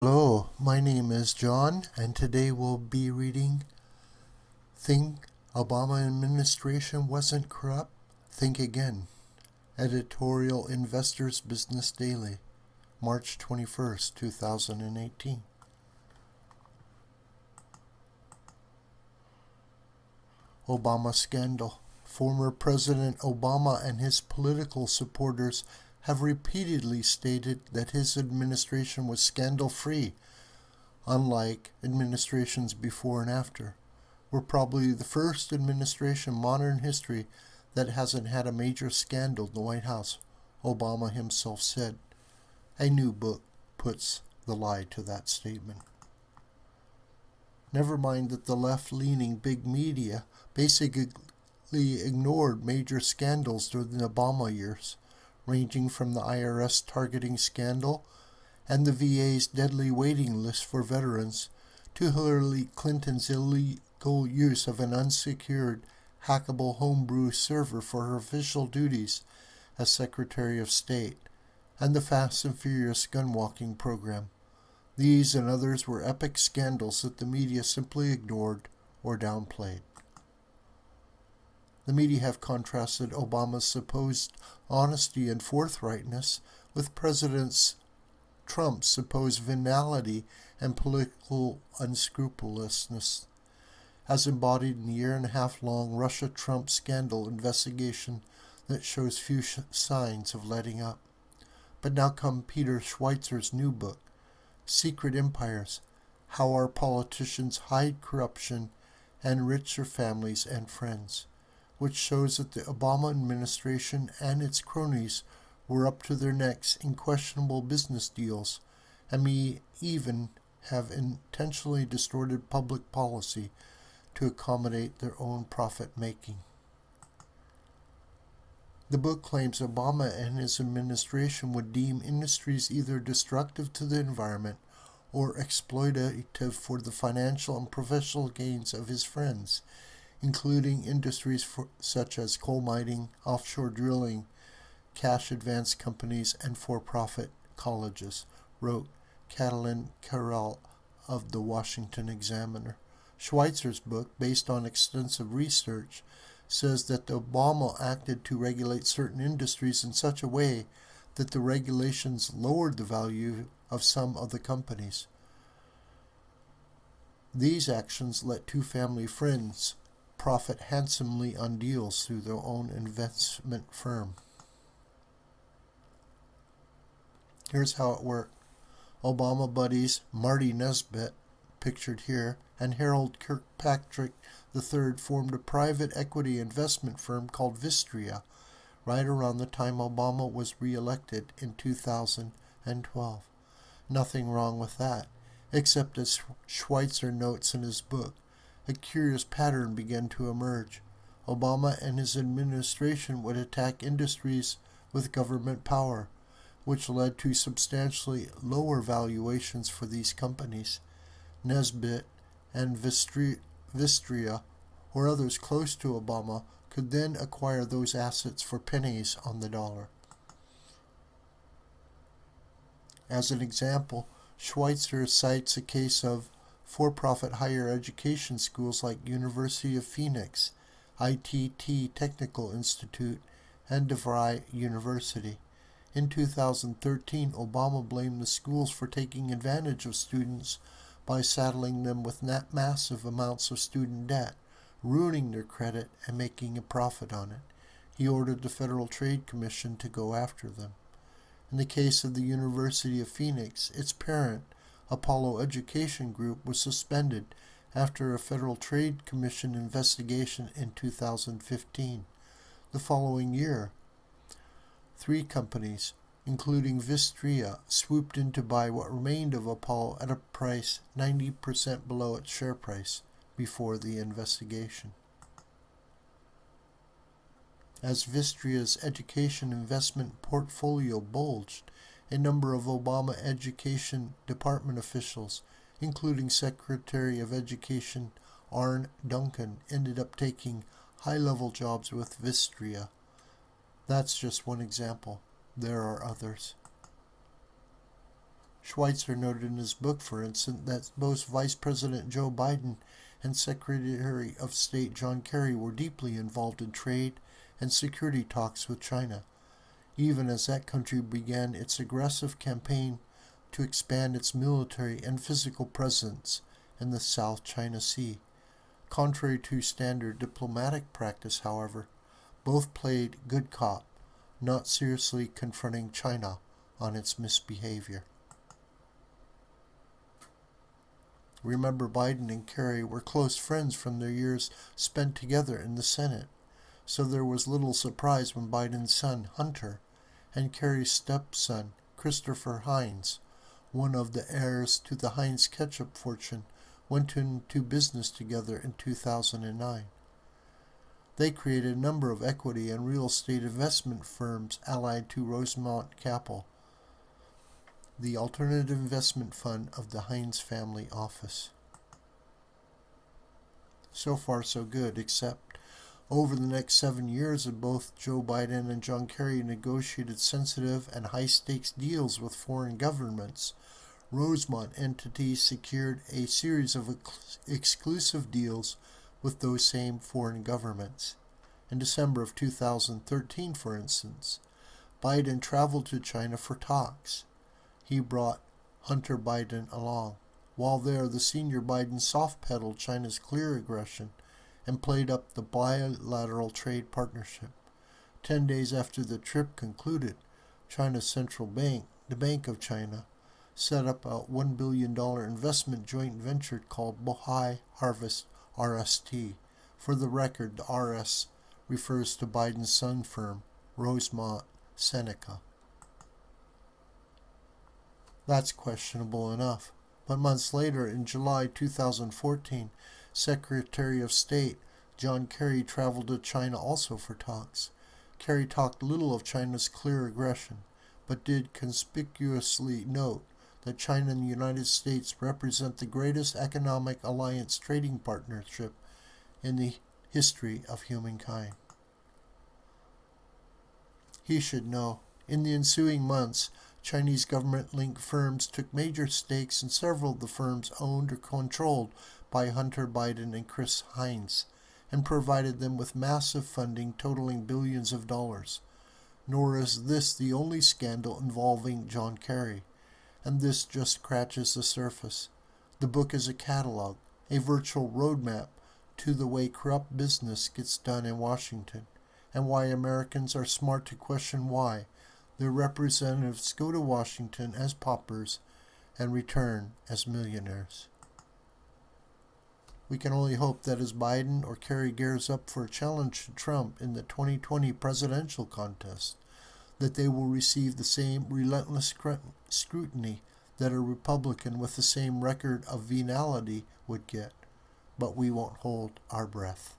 Hello, my name is John, and today we'll be reading Think Obama Administration Wasn't Corrupt? Think Again. Editorial Investors Business Daily, March 21st, 2018. Obama Scandal. Former President Obama and his political supporters have repeatedly stated that his administration was scandal-free, unlike administrations before and after. We're probably the first administration in modern history that hasn't had a major scandal in the White House, Obama himself said. A new book puts the lie to that statement. Never mind that the left-leaning big media basically ignored major scandals during the Obama years, ranging from the IRS targeting scandal and the VA's deadly waiting list for veterans to Hillary Clinton's illegal use of an unsecured, hackable homebrew server for her official duties as Secretary of State, and the Fast and Furious gun-walking program. These and others were epic scandals that the media simply ignored or downplayed. The media have contrasted Obama's supposed honesty and forthrightness with President Trump's supposed venality and political unscrupulousness, as embodied in the year-and-a-half-long Russia-Trump scandal investigation that shows few signs of letting up. But now come Peter Schweizer's new book, Secret Empires: How Our Politicians Hide Corruption and Enrich Their Families and Friends, which shows that the Obama administration and its cronies were up to their necks in questionable business deals and may even have intentionally distorted public policy to accommodate their own profit-making. The book claims Obama and his administration would deem industries either destructive to the environment or exploitative for the financial and professional gains of his friends, including industries such as coal mining, offshore drilling, cash advance companies, and for-profit colleges, wrote Catalin Carrel of the Washington Examiner. Schweizer's book, based on extensive research, says that Obama acted to regulate certain industries in such a way that the regulations lowered the value of some of the companies. These actions let two family friends profit handsomely on deals through their own investment firm. Here's how it worked. Obama buddies Marty Nesbitt, pictured here, and Harold Kirkpatrick III formed a private equity investment firm called Vistria right around the time Obama was re-elected in 2012. Nothing wrong with that, except as Schweitzer notes in his book, a curious pattern began to emerge. Obama and his administration would attack industries with government power, which led to substantially lower valuations for these companies. Nesbitt and Vistria, or others close to Obama, could then acquire those assets for pennies on the dollar. As an example, Schweitzer cites a case of for-profit higher education schools like University of Phoenix, ITT Technical Institute, and DeVry University. In 2013, Obama blamed the schools for taking advantage of students by saddling them with massive amounts of student debt, ruining their credit, and making a profit on it. He ordered the Federal Trade Commission to go after them. In the case of the University of Phoenix, its parent, Apollo Education Group, was suspended after a Federal Trade Commission investigation in 2015. The following year, 3 companies, including Vistria, swooped in to buy what remained of Apollo at a price 90% below its share price before the investigation. As Vistria's education investment portfolio bulged, a number of Obama Education Department officials, including Secretary of Education Arne Duncan, ended up taking high-level jobs with Vistria. That's just one example. There are others. Schweitzer noted in his book, for instance, that both Vice President Joe Biden and Secretary of State John Kerry were deeply involved in trade and security talks with China, even as that country began its aggressive campaign to expand its military and physical presence in the South China Sea. Contrary to standard diplomatic practice, however, both played good cop, not seriously confronting China on its misbehavior. Remember, Biden and Kerry were close friends from their years spent together in the Senate, so there was little surprise when Biden's son, Hunter, and Kerry's stepson, Christopher Heinz, one of the heirs to the Heinz ketchup fortune, went into business together in 2009. They created a number of equity and real estate investment firms allied to Rosemont Capital, the alternative investment fund of the Heinz family office. So far so good, except over the next 7 years, both Joe Biden and John Kerry negotiated sensitive and high-stakes deals with foreign governments. Rosemont entities secured a series of exclusive deals with those same foreign governments. In December of 2013, for instance, Biden traveled to China for talks. He brought Hunter Biden along. While there, the senior Biden soft-pedaled China's clear aggression and played up the bilateral trade partnership. 10 days after the trip concluded, China's central bank, the Bank of China, set up a $1 billion investment joint venture called Bohai Harvest RST. For the record, the RS refers to Biden's son firm, Rosemont Seneca. That's questionable enough. But months later, in July 2014, Secretary of State John Kerry traveled to China also for talks. Kerry talked little of China's clear aggression, but did conspicuously note that China and the United States represent the greatest economic alliance trading partnership in the history of humankind. He should know. In the ensuing months, Chinese government-linked firms took major stakes in several of the firms owned or controlled by Hunter Biden and Chris Heinz, and provided them with massive funding totaling billions of dollars. Nor is this the only scandal involving John Kerry, and this just scratches the surface. The book is a catalog, a virtual roadmap to the way corrupt business gets done in Washington, and why Americans are smart to question why their representatives go to Washington as paupers and return as millionaires. We can only hope that as Biden or Kerry gears up for a challenge to Trump in the 2020 presidential contest, that they will receive the same relentless scrutiny that a Republican with the same record of venality would get. But we won't hold our breath.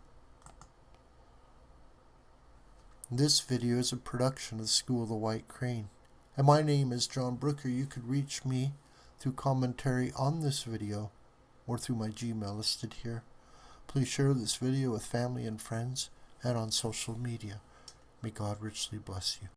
This video is a production of the School of the White Crane, and my name is John Brooker. You could reach me through commentary on this video or through my Gmail listed here. Please share this video with family and friends and on social media. May God richly bless you.